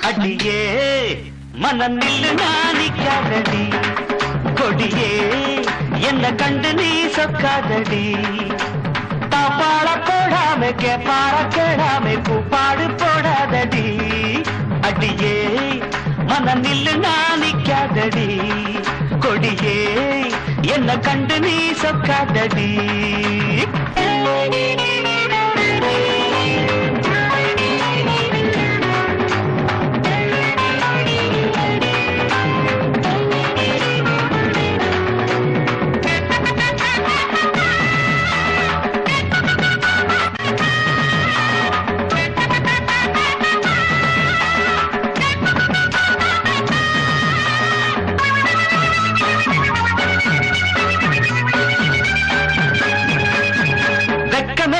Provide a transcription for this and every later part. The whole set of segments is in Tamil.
அடியே மனம் நில்லு நாணிக்காதடி கொடியே என்ன கண்டு நீ சொக்காதடி பாப்பாள போடாம கேப்பாள கேடாம பூப்பாடு போடாதடி அடியே மனம் நில்லு நாணிக்காதடி கொடியே என்ன கண்டு நீ சொக்காதடி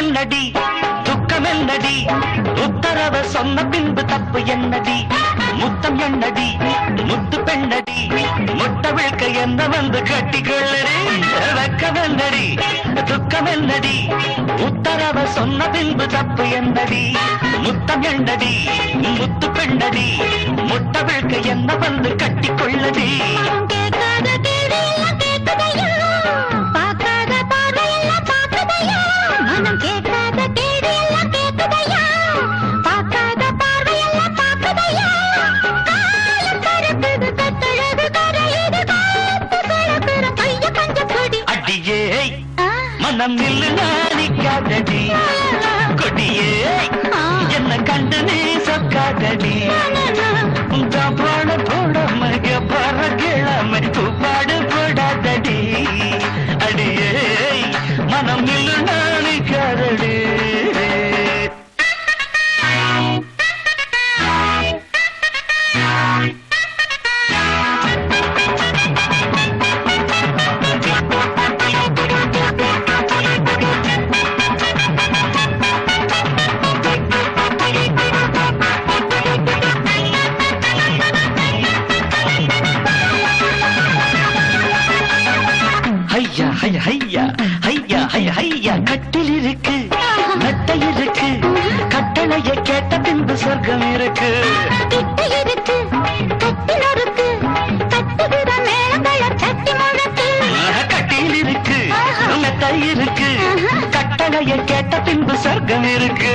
என்னடி துக்கம் என்னடி உத்தரவ சொன்ன பின்பு தப்பு என்னடி முத்தம் என்னடி முத்து பெண்ணடி முட்ட விழ்க்க என்ன வந்து கட்டிக்கொள்ளடி வெக்கம் என்னடி துக்கம் என்னடி உத்தரவ சொன்ன பின்பு தப்பு என்னடி முத்தம் என்னடி முத்து பெண்ணடி முட்ட விழ்க்க என்ன வந்து கட்டிக்கொள்ளடி மனம் நில்லு நாணிக்காதடி கொடியே என்ன கண்டு நீ சொக்காதடி பாட போடாம பற கிழமை பூப்பாடு போடாதடி அடியே மனம் நில்லு நாணிக்காதடி ஐயா ஐயா ஐயா ஐயா கட்டில் இருக்கு மெத்தை இருக்கு கட்டளைய கேட்ட பின்பு சொர்க்கம் இருக்கு கட்டில் இருக்கு மெத்தை இருக்கு கட்டளைய கேட்ட பின்பு சொர்க்கம் இருக்கு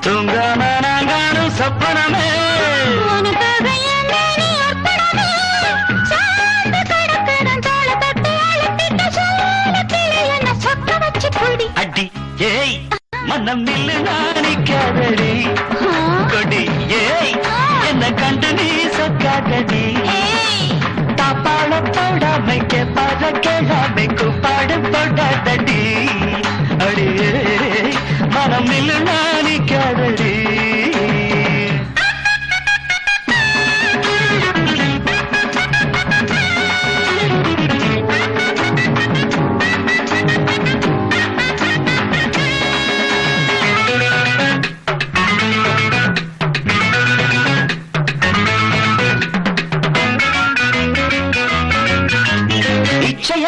தூங்காம நாங்கானும் சொப்பனமே அடி ஏய் மனம் நில்லு நாணிக்காதடி கொடி ஏய் என்ன கண்டு நீ சொக்காதடி தாப்பாள போடாமை கேப்பாட கேடாமை கூப்பாடு போடாதடி அடியே மனம் நில்லு நாணிக்காதடி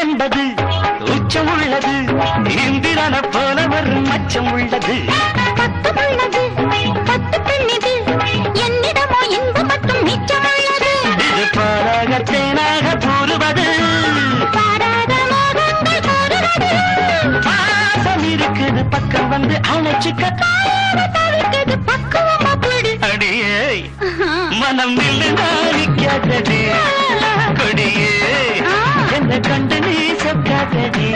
என்பது உச்சம் உள்ளது இந்திரன போல ஒரு மச்சம் உள்ளது இது பாராக தேனாக கூறுவது பாசம் இருக்குது பக்கம் வந்து அணைச்சுக்க அடியே மனம் நில்லு நாணிக்காதடி கொடியே என்ன கண்டு நீ சொக்காதடி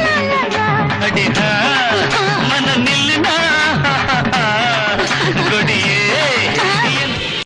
அடினா மனம் நில்லுனா கொடியே